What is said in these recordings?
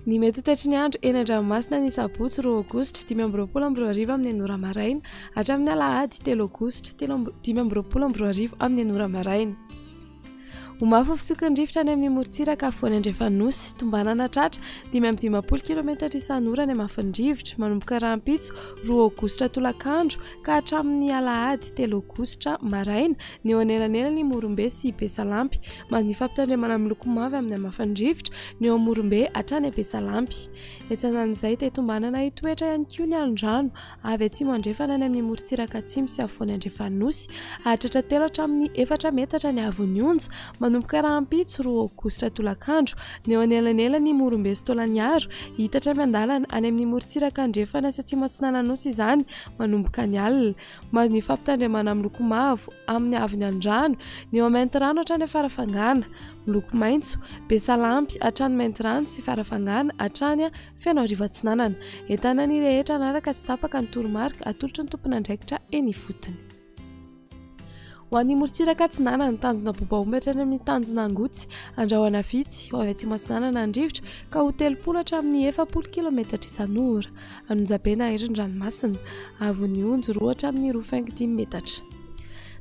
Ny mety ho taitry ny andro eny an-dranomasina ny sabotsy 2 aogositra 5:24 amin'ny 9 maraina hatramin'ny alahady 3 aogositra 5:24 amin'ny 9 maraina. Omafy fisokin-drivotra any amin'ny morontsiraka afovoany Andrefanosy, tombanana tratra 5:20 km/h ny hamafin-drivotra manomboka rahampitso 2 aogositra tolakandro ka hatramin'ny alahady 3 aogositra maraina ny eo anelanelany Morombe sy Besalampy, manome fampitandremana miloko mavo amin'ny hamafin-drivotra ny eo Morombe hatrany Besalampy. Etsanan'izay tombanana hitoetra ihany koa ny alondrano avy atsimo andrefana any amin'ny morontsiraka atsimo sy afovoany Andrefanosy hahatratra 3 hatramin'ny 4 metatra ny havon'ny onja manomboka rahampitso 2 aogositra tolakandro ny eo anelanelany Morombe sy Tolaniaro hitatra miandalana any amin'ny morontsiraka andrefana sy atsimo atsinananosi izany manomboka ny alina, manome fampitandremana miloko mavo amin'ny havon'ny andrano ny eo Maintirano hatrany Farafangana, miloko maitso Besalampy hatrany Maintirano sy Farafangana hatrany Fianarivon Atsinanana. Entana ny rehetra anaraka sy tapaka ny toromarika atolotry ny tompon'andraikitra eny ifotony. Ho an'ny morontsiraka Atsinanana ny tanjona bobaomby hatrany amin'ny tanjona Angotsy, Andrahoana Vitsy ho avy atsimo Atsinanana andrivotra ka ho 30 hatramin'ny 40 km/h. Anonjabena herin-dranomasina havon'ny onja 2 hatramin'ny 2.5 metatra.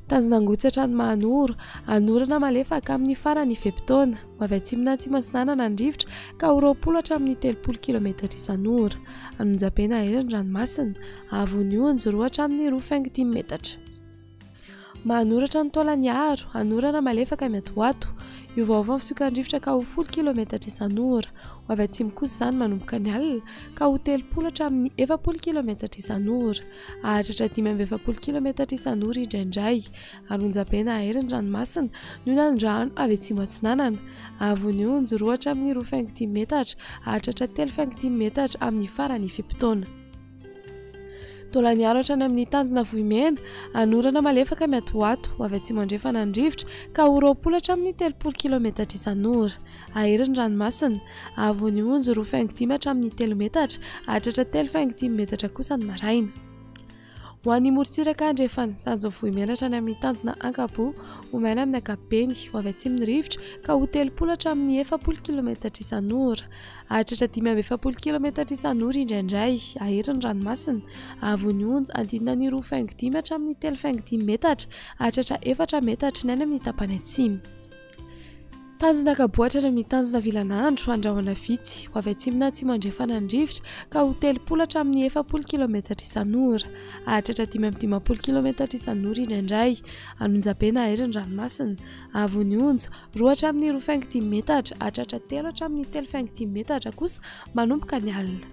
Tanjona Angotsy hatrany Mahanoro, anorana malefaka amin'ny farany feptaona ho avy atsimona atsimo Atsinanana andrivotra ka ho 20 hatramin'ny 30 km/h. Anonjabena herin-dranomasina havon'ny onja 2 hatramin'ny 2.5 metatra. Mahanoratra ny Tolaniaro, anorana malefaka Miatoato, iovaova fisokan-drivotra ka ho 10 km/h. Ho avy atsimo kosa izany manomboka ny alina ka ho 30 hatramin'ny 40 km/h. Ahatratra 5:40 km/h indraindray. Anonjabena herin-dranomasina noho ny andrano avy atsimo Atsinanana, havon'ny onja 2 hatramin'ny 2.5 metatra, ahatratra 3.5 metatra amin'ny farany feptaona. Tolaniaro hatrany amin'ny tanjona Vohimena, anorana malefaka Miatoato ho avy atsimo andrefana andrivotra ka ho 20 hatramin'ny 30 km/h. Herin-dranomasina havon'ny onja 2.5 hatramin'ny 3 metatra, ahatratra 3.5 metatra kosa ny maraina. Ho an'ny morontsiraka andrefana tanjona Vohimena hatrany amin'ny tanjona Ankabo, omaina amin'ny ankapobeny ho avy atsimon'ny rivotra ka ho 30 hatramin'ny 40 km/h. Ahatratra 5:40 km/h indraindray. Herin-dranomasina havon'ny onja andinina ny 2.5 hatramin'ny 3.5 metatra, ahatratra 4 metatra ny any amin'ny tapany atsimo. Tanjona Kaboatra hatrany amin'ny tanjona Vilanandro, Andrahoana Vitsy ho avy atsimona atsimo andrefana andrivotra ka ho 30 hatramin'ny 40 km/h. Ahatratra 5:20 km/h indraindray. Anonjabena herin-dranomasina havon'ny onja 2 hatramin'ny 2.5 metatra, ahatratra 3 hatramin'ny 3.5 metatra kosa manomboka ny alina.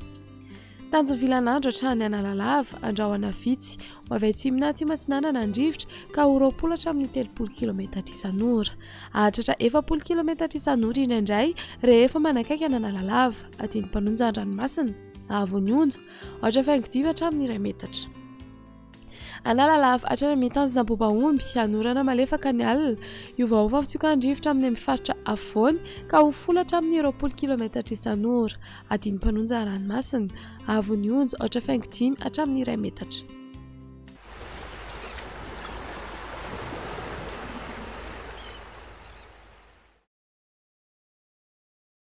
Tanjona Vilanandro hatrany Analalava, Andrahoana Vitsy ho avy atsimona atsimo Atsinanana andrivotra ka ho 20 hatramin'ny 30 km/h. Ahatratra 40 km/h indraindray rehefa manakaiky ny Analalava. Adiny mpanonja an-dranomasina havon'ny onja 2.5 hatramin'ny 1 metatra. Analalava hatrany amin'ny tanjona Bobaomby, anorana malefaka ny alina, iovaova fisokan-drivotra amin'ny faritra afovoany ka ho 10 hatramin'ny 20 km/h. Adiny mpanonja ranomasina havon'ny onja 2.5 hatramin'ny 1 metatra.